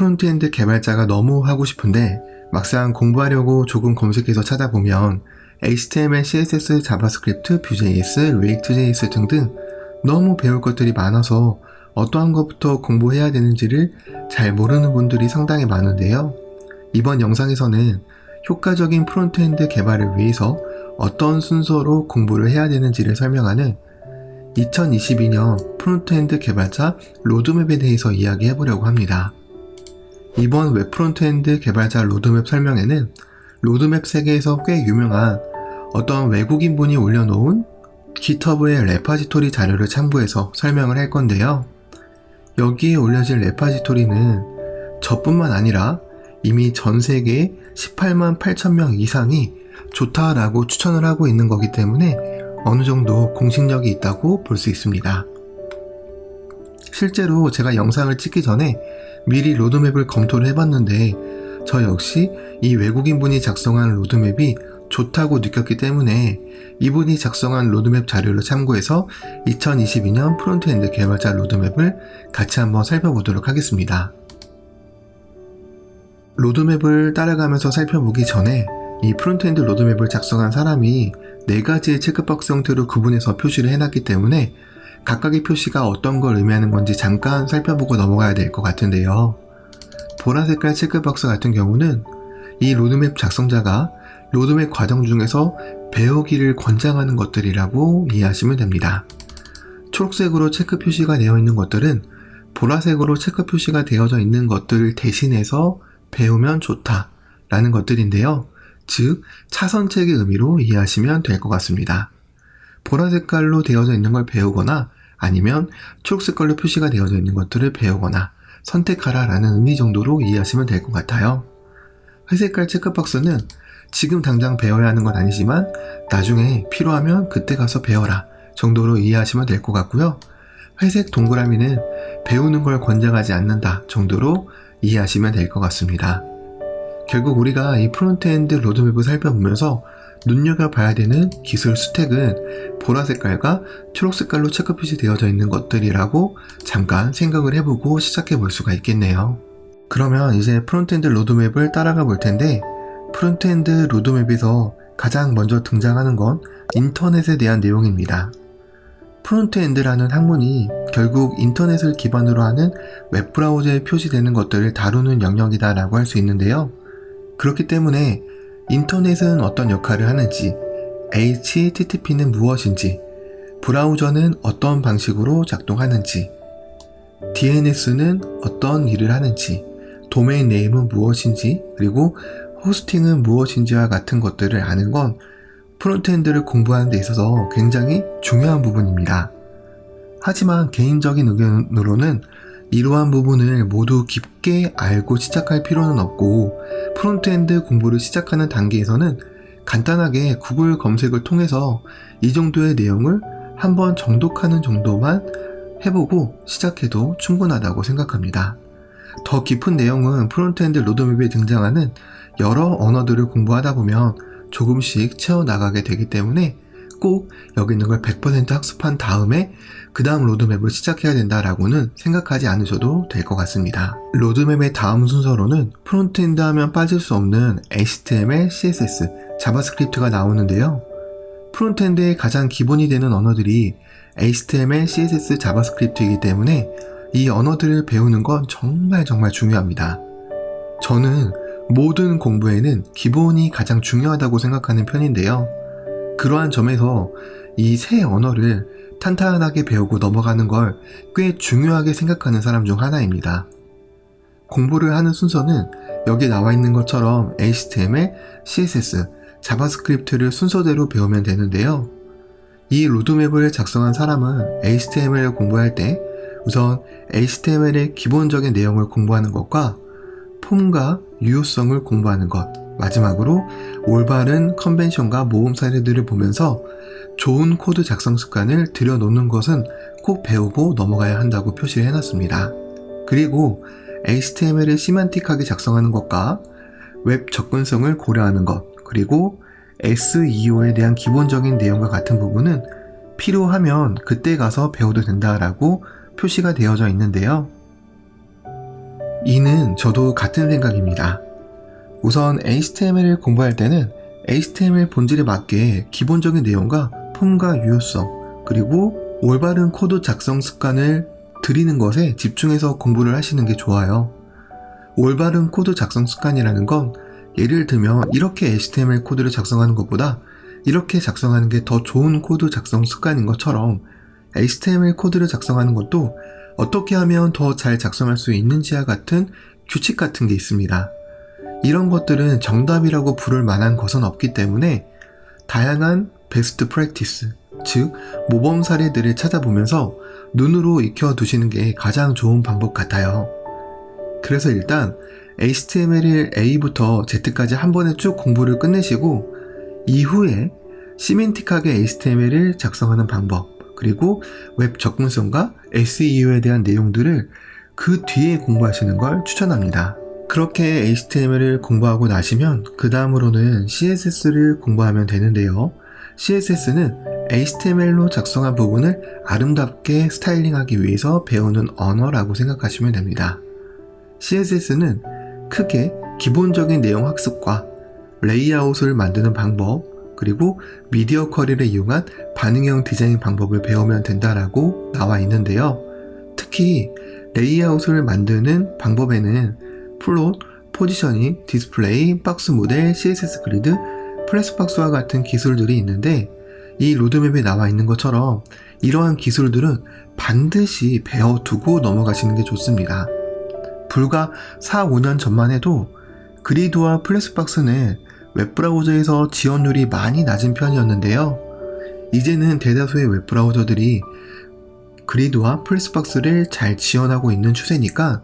프론트엔드 개발자가 너무 하고 싶은데 막상 공부하려고 조금 검색해서 찾아보면 HTML, CSS, 자바스크립트, Vue.js, React.js 등등 너무 배울 것들이 많아서 어떠한 것부터 공부해야 되는지를 잘 모르는 분들이 상당히 많은데요. 이번 영상에서는 효과적인 프론트엔드 개발을 위해서 어떤 순서로 공부를 해야 되는지를 설명하는 2022년 프론트엔드 개발자 로드맵에 대해서 이야기해 보려고 합니다. 이번 웹 프론트엔드 개발자 로드맵 설명에는 로드맵 세계에서 꽤 유명한 어떤 외국인분이 올려놓은 GitHub의 레파지토리 자료를 참고해서 설명을 할 건데요. 여기에 올려진 레파지토리는 저뿐만 아니라 이미 전 세계 18만 8천 명 이상이 좋다라고 추천을 하고 있는 거기 때문에 어느 정도 공신력이 있다고 볼 수 있습니다. 실제로 제가 영상을 찍기 전에 미리 로드맵을 검토를 해봤는데 저 역시 이 외국인분이 작성한 로드맵이 좋다고 느꼈기 때문에 이분이 작성한 로드맵 자료를 참고해서 2022년 프론트엔드 개발자 로드맵을 같이 한번 살펴보도록 하겠습니다. 로드맵을 따라가면서 살펴보기 전에 이 프론트엔드 로드맵을 작성한 사람이 4가지의 체크박스 형태로 구분해서 표시를 해놨기 때문에 각각의 표시가 어떤 걸 의미하는 건지 잠깐 살펴보고 넘어가야 될 것 같은데요. 보라 색깔 체크박스 같은 경우는 이 로드맵 작성자가 로드맵 과정 중에서 배우기를 권장하는 것들이라고 이해하시면 됩니다. 초록색으로 체크 표시가 되어 있는 것들은 보라색으로 체크 표시가 되어져 있는 것들을 대신해서 배우면 좋다 라는 것들인데요. 즉 차선책의 의미로 이해하시면 될 것 같습니다. 보라 색깔로 되어져 있는 걸 배우거나 아니면 초록 색깔로 표시가 되어져 있는 것들을 배우거나 선택하라 라는 의미 정도로 이해하시면 될 것 같아요. 회색깔 체크박스는 지금 당장 배워야 하는 건 아니지만 나중에 필요하면 그때 가서 배워라 정도로 이해하시면 될 것 같고요. 회색 동그라미는 배우는 걸 권장하지 않는다 정도로 이해하시면 될 것 같습니다. 결국 우리가 이 프론트엔드 로드맵을 살펴보면서 눈여겨봐야 되는 기술 스택은 보라 색깔과 초록 색깔로 체크 표시되어져 있는 것들이라고 잠깐 생각을 해보고 시작해 볼 수가 있겠네요. 그러면 이제 프론트엔드 로드맵을 따라가 볼 텐데 프론트엔드 로드맵에서 가장 먼저 등장하는 건 인터넷에 대한 내용입니다. 프론트엔드라는 학문이 결국 인터넷을 기반으로 하는 웹브라우저에 표시되는 것들을 다루는 영역이다 라고 할 수 있는데요. 그렇기 때문에 인터넷은 어떤 역할을 하는지, HTTP는 무엇인지, 브라우저는 어떤 방식으로 작동하는지, DNS는 어떤 일을 하는지, 도메인 네임은 무엇인지, 그리고 호스팅은 무엇인지와 같은 것들을 아는 건 프론트엔드를 공부하는 데 있어서 굉장히 중요한 부분입니다. 하지만 개인적인 의견으로는 이러한 부분을 모두 깊게 알고 시작할 필요는 없고 프론트엔드 공부를 시작하는 단계에서는 간단하게 구글 검색을 통해서 이 정도의 내용을 한번 정독하는 정도만 해보고 시작해도 충분하다고 생각합니다. 더 깊은 내용은 프론트엔드 로드맵에 등장하는 여러 언어들을 공부하다 보면 조금씩 채워나가게 되기 때문에 꼭 여기 있는 걸 100% 학습한 다음에 그 다음 로드맵을 시작해야 된다라고는 생각하지 않으셔도 될 것 같습니다. 로드맵의 다음 순서로는 프론트엔드 하면 빠질 수 없는 HTML, CSS, 자바스크립트가 나오는데요. 프론트엔드의 가장 기본이 되는 언어들이 HTML, CSS, 자바스크립트이기 때문에 이 언어들을 배우는 건 정말 중요합니다. 저는 모든 공부에는 기본이 가장 중요하다고 생각하는 편인데요. 그러한 점에서 이 세 언어를 탄탄하게 배우고 넘어가는 걸 꽤 중요하게 생각하는 사람 중 하나입니다. 공부를 하는 순서는 여기 나와 있는 것처럼 HTML, CSS, 자바스크립트를 순서대로 배우면 되는데요. 이 로드맵을 작성한 사람은 HTML을 공부할 때 우선 HTML의 기본적인 내용을 공부하는 것과 폼과 유효성을 공부하는 것, 마지막으로 올바른 컨벤션과 모음 사례들을 보면서 좋은 코드 작성 습관을 들여놓는 것은 꼭 배우고 넘어가야 한다고 표시를 해놨습니다. 그리고 HTML을 시만틱하게 작성하는 것과 웹 접근성을 고려하는 것, 그리고 SEO에 대한 기본적인 내용과 같은 부분은 필요하면 그때 가서 배워도 된다라고 표시가 되어져 있는데요. 이는 저도 같은 생각입니다. 우선 HTML을 공부할 때는 HTML 본질에 맞게 기본적인 내용과 폼과 유효성, 그리고 올바른 코드 작성 습관을 들이는 것에 집중해서 공부를 하시는 게 좋아요. 올바른 코드 작성 습관이라는 건 예를 들면 이렇게 HTML 코드를 작성하는 것보다 이렇게 작성하는 게 더 좋은 코드 작성 습관인 것처럼 HTML 코드를 작성하는 것도 어떻게 하면 더 잘 작성할 수 있는지와 같은 규칙 같은 게 있습니다. 이런 것들은 정답이라고 부를 만한 것은 없기 때문에 다양한 베스트 프랙티스, 즉 모범 사례들을 찾아보면서 눈으로 익혀두시는 게 가장 좋은 방법 같아요. 그래서 일단 HTML을 A부터 Z까지 한 번에 쭉 공부를 끝내시고 이후에 시멘틱하게 HTML을 작성하는 방법, 그리고 웹 접근성과 SEO에 대한 내용들을 그 뒤에 공부하시는 걸 추천합니다. 그렇게 HTML을 공부하고 나시면 그 다음으로는 CSS를 공부하면 되는데요. CSS는 HTML로 작성한 부분을 아름답게 스타일링하기 위해서 배우는 언어라고 생각하시면 됩니다. CSS는 크게 기본적인 내용 학습과 레이아웃을 만드는 방법, 그리고 미디어 쿼리를 이용한 반응형 디자인 방법을 배우면 된다라고 나와 있는데요. 특히 레이아웃을 만드는 방법에는 플롯, 포지셔닝, 디스플레이, 박스 모델, CSS 그리드, 플렉스박스와 같은 기술들이 있는데 이 로드맵에 나와 있는 것처럼 이러한 기술들은 반드시 배워두고 넘어가시는 게 좋습니다. 불과 4, 5년 전만 해도 그리드와 플렉스박스는 웹브라우저에서 지원율이 많이 낮은 편이었는데요. 이제는 대다수의 웹브라우저들이 그리드와 플렉스박스를 잘 지원하고 있는 추세니까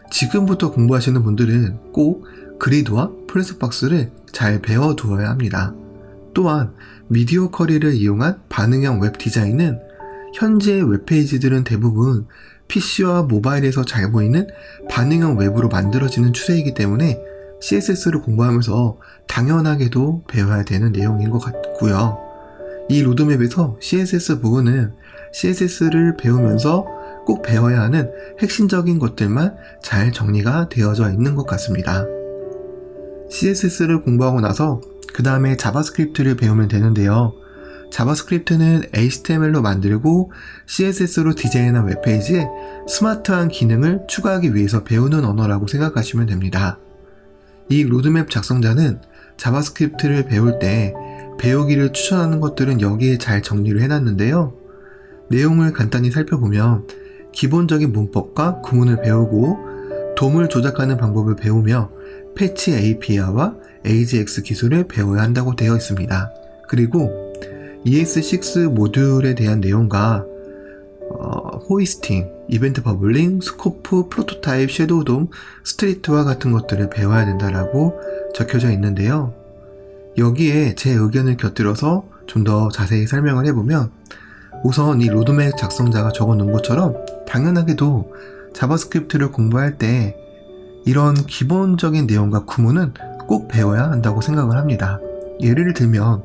지금부터 공부하시는 분들은 꼭 그리드와 플렉스박스를 잘 배워두어야 합니다. 또한 미디어 쿼리를 이용한 반응형 웹 디자인은 현재 웹페이지들은 대부분 PC와 모바일에서 잘 보이는 반응형 웹으로 만들어지는 추세이기 때문에 CSS를 공부하면서 당연하게도 배워야 되는 내용인 것 같고요. 이 로드맵에서 CSS 부분은 CSS를 배우면서 꼭 배워야 하는 핵심적인 것들만 잘 정리가 되어져 있는 것 같습니다. CSS를 공부하고 나서 그 다음에 자바스크립트를 배우면 되는데요. 자바스크립트는 HTML로 만들고 CSS로 디자인한 웹페이지에 스마트한 기능을 추가하기 위해서 배우는 언어라고 생각하시면 됩니다. 이 로드맵 작성자는 자바스크립트를 배울 때 배우기를 추천하는 것들은 여기에 잘 정리를 해놨는데요. 내용을 간단히 살펴보면 기본적인 문법과 구문을 배우고 돔을 조작하는 방법을 배우며 패치 API와 AJAX 기술을 배워야 한다고 되어 있습니다. 그리고 ES6 모듈에 대한 내용과 호이스팅, 이벤트 버블링, 스코프, 프로토타입, 섀도우 돔, 스트리트와 같은 것들을 배워야 된다라고 적혀져 있는데요. 여기에 제 의견을 곁들여서 좀 더 자세히 설명을 해보면 우선 이 로드맵 작성자가 적어놓은 것처럼 당연하게도 자바스크립트를 공부할 때 이런 기본적인 내용과 구문은 꼭 배워야 한다고 생각을 합니다. 예를 들면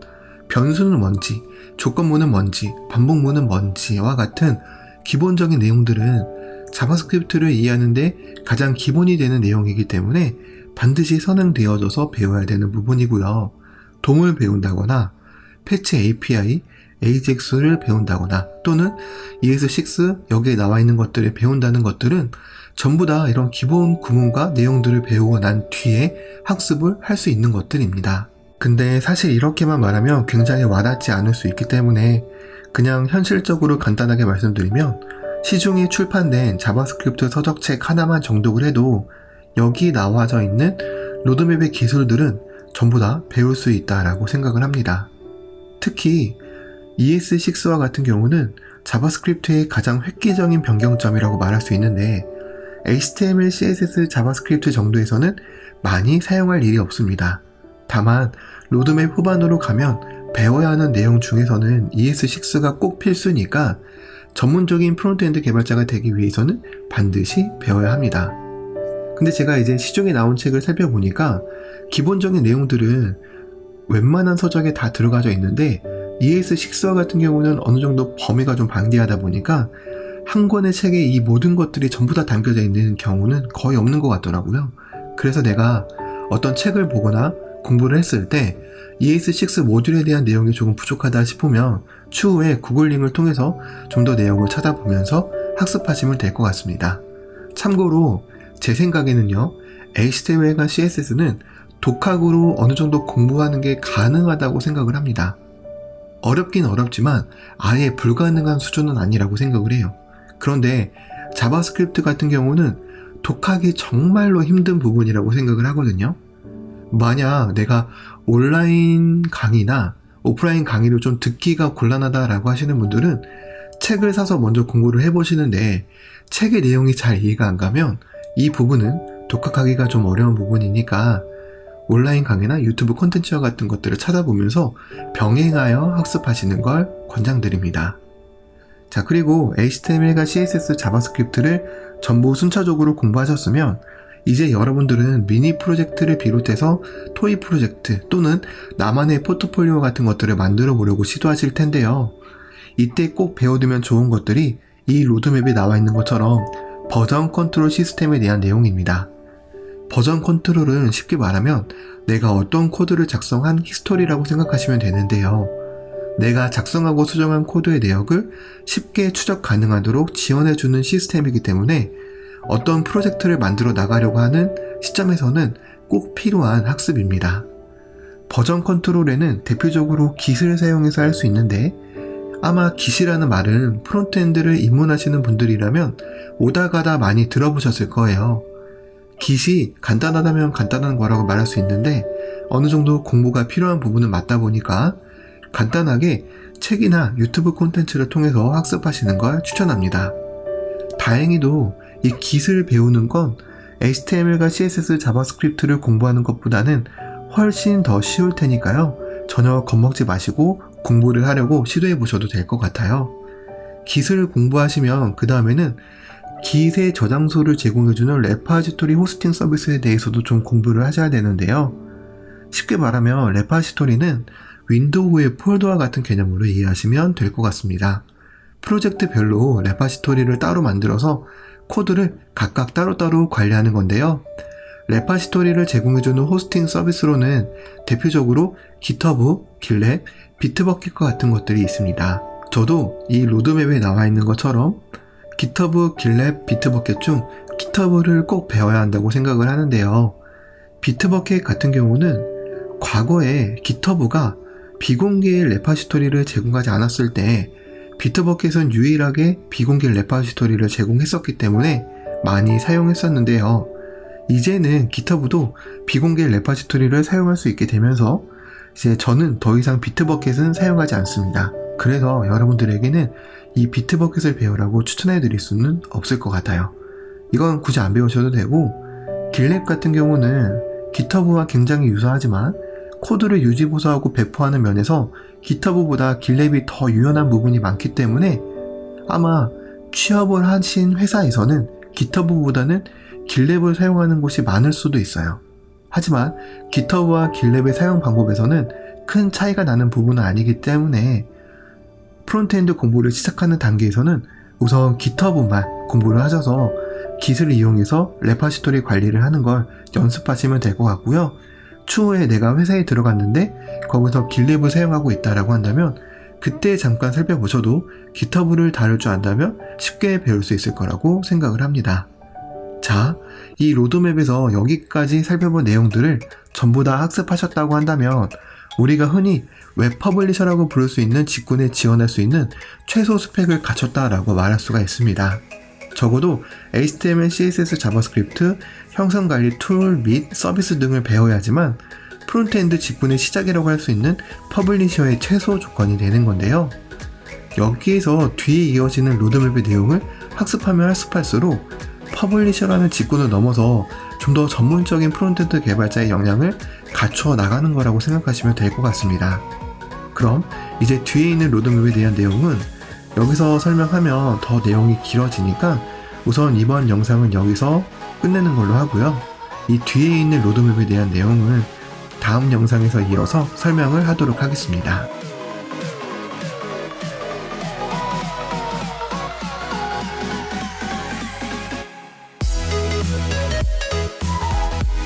변수는 뭔지, 조건문은 뭔지, 반복문은 뭔지와 같은 기본적인 내용들은 자바스크립트를 이해하는데 가장 기본이 되는 내용이기 때문에 반드시 선행되어져서 배워야 되는 부분이고요. 돔을 배운다거나 패치 API, AJAX를 배운다거나 또는 ES6 여기에 나와 있는 것들을 배운다는 것들은 전부 다 이런 기본 구문과 내용들을 배우고 난 뒤에 학습을 할 수 있는 것들입니다. 근데 사실 이렇게만 말하면 굉장히 와닿지 않을 수 있기 때문에 그냥 현실적으로 간단하게 말씀드리면 시중에 출판된 자바스크립트 서적책 하나만 정독을 해도 여기 나와져 있는 로드맵의 기술들은 전부 다 배울 수 있다라고 생각을 합니다. 특히 ES6와 같은 경우는 자바스크립트의 가장 획기적인 변경점이라고 말할 수 있는데 HTML, CSS, 자바스크립트 정도에서는 많이 사용할 일이 없습니다. 다만 로드맵 후반으로 가면 배워야 하는 내용 중에서는 ES6가 꼭 필수니까 전문적인 프론트엔드 개발자가 되기 위해서는 반드시 배워야 합니다. 근데 제가 이제 시중에 나온 책을 살펴보니까 기본적인 내용들은 웬만한 서적에 다 들어가져 있는데 ES6와 같은 경우는 어느 정도 범위가 좀 방대하다 보니까 한 권의 책에 이 모든 것들이 전부 다 담겨져 있는 경우는 거의 없는 것 같더라고요. 그래서 내가 어떤 책을 보거나 공부를 했을 때 ES6 모듈에 대한 내용이 조금 부족하다 싶으면 추후에 구글 링크를 통해서 좀 더 내용을 찾아보면서 학습하시면 될 것 같습니다. 참고로 제 생각에는요, HTML과 CSS는 독학으로 어느 정도 공부하는 게 가능하다고 생각을 합니다. 어렵긴 어렵지만 아예 불가능한 수준은 아니라고 생각을 해요. 그런데 자바스크립트 같은 경우는 독학이 정말로 힘든 부분이라고 생각을 하거든요. 만약 내가 온라인 강의나 오프라인 강의를 좀 듣기가 곤란하다라고 하시는 분들은 책을 사서 먼저 공부를 해보시는데 책의 내용이 잘 이해가 안 가면 이 부분은 독학하기가 좀 어려운 부분이니까 온라인 강의나 유튜브 콘텐츠와 같은 것들을 찾아보면서 병행하여 학습하시는 걸 권장드립니다. 자, 그리고 HTML과 CSS, 자바스크립트를 전부 순차적으로 공부하셨으면 이제 여러분들은 미니 프로젝트를 비롯해서 토익 프로젝트 또는 나만의 포트폴리오 같은 것들을 만들어 보려고 시도하실 텐데요. 이때 꼭 배워두면 좋은 것들이 이 로드맵에 나와 있는 것처럼 버전 컨트롤 시스템에 대한 내용입니다. 버전 컨트롤은 쉽게 말하면 내가 어떤 코드를 작성한 히스토리라고 생각하시면 되는데요. 내가 작성하고 수정한 코드의 내역을 쉽게 추적 가능하도록 지원해주는 시스템이기 때문에 어떤 프로젝트를 만들어 나가려고 하는 시점에서는 꼭 필요한 학습입니다. 버전 컨트롤에는 대표적으로 Git을 사용해서 할 수 있는데 아마 Git이라는 말은 프론트엔드를 입문하시는 분들이라면 오다가다 많이 들어보셨을 거예요. Git이 간단하다면 간단한 거라고 말할 수 있는데 어느 정도 공부가 필요한 부분은 맞다 보니까 간단하게 책이나 유튜브 콘텐츠를 통해서 학습하시는 걸 추천합니다. 다행히도 이 Git을 배우는 건 HTML과 CSS, 자바스크립트를 공부하는 것보다는 훨씬 더 쉬울 테니까요. 전혀 겁먹지 마시고 공부를 하려고 시도해 보셔도 될 것 같아요. Git을 공부하시면 그 다음에는 Git의 저장소를 제공해주는 레파지토리 호스팅 서비스에 대해서도 좀 공부를 하셔야 되는데요. 쉽게 말하면 레파지토리는 윈도우의 폴더와 같은 개념으로 이해하시면 될 것 같습니다. 프로젝트별로 레파지토리를 따로 만들어서 코드를 각각 따로따로 관리하는 건데요. 레파지토리를 제공해주는 호스팅 서비스로는 대표적으로 GitHub, GitLab, 비트버킷과 같은 것들이 있습니다. 저도 이 로드맵에 나와 있는 것처럼 GitHub, GitLab, 비트버킷 중 GitHub를 꼭 배워야 한다고 생각을 하는데요. 비트버킷 같은 경우는 과거에 GitHub가 비공개 레파지토리를 제공하지 않았을 때 비트버킷은 유일하게 비공개 레파지토리를 제공했었기 때문에 많이 사용했었는데요. 이제는 GitHub도 비공개 레파지토리를 사용할 수 있게 되면서 이제 저는 더 이상 비트버킷은 사용하지 않습니다. 그래서 여러분들에게는 이 비트버킷을 배우라고 추천해 드릴 수는 없을 것 같아요. 이건 굳이 안 배우셔도 되고 GitLab 같은 경우는 GitHub와 굉장히 유사하지만 코드를 유지보수하고 배포하는 면에서 GitHub보다 GitLab이 더 유연한 부분이 많기 때문에 아마 취업을 하신 회사에서는 GitHub보다는 GitLab을 사용하는 곳이 많을 수도 있어요. 하지만 GitHub와 GitLab의 사용 방법에서는 큰 차이가 나는 부분은 아니기 때문에 프론트엔드 공부를 시작하는 단계에서는 우선 GitHub만 공부를 하셔서 Git을 이용해서 레파지토리 관리를 하는 걸 연습하시면 될 것 같고요. 추후에 내가 회사에 들어갔는데 거기서 GitLab을 사용하고 있다라고 한다면 그때 잠깐 살펴보셔도 GitHub를 다룰 줄 안다면 쉽게 배울 수 있을 거라고 생각을 합니다. 자, 이 로드맵에서 여기까지 살펴본 내용들을 전부 다 학습하셨다고 한다면 우리가 흔히 웹 퍼블리셔라고 부를 수 있는 직군에 지원할 수 있는 최소 스펙을 갖췄다라고 말할 수가 있습니다. 적어도 HTML, CSS, 자바스크립트, 형성관리 툴 및 서비스 등을 배워야지만 프론트엔드 직군의 시작이라고 할 수 있는 퍼블리셔의 최소 조건이 되는 건데요. 여기에서 뒤에 이어지는 로드맵의 내용을 학습하면 학습할수록 퍼블리셔라는 직군을 넘어서 좀 더 전문적인 프론트엔드 개발자의 역량을 갖춰 나가는 거라고 생각하시면 될 것 같습니다. 그럼 이제 뒤에 있는 로드맵에 대한 내용은 여기서 설명하면 더 내용이 길어지니까 우선 이번 영상은 여기서 끝내는 걸로 하고요. 이 뒤에 있는 로드맵에 대한 내용은 다음 영상에서 이어서 설명을 하도록 하겠습니다.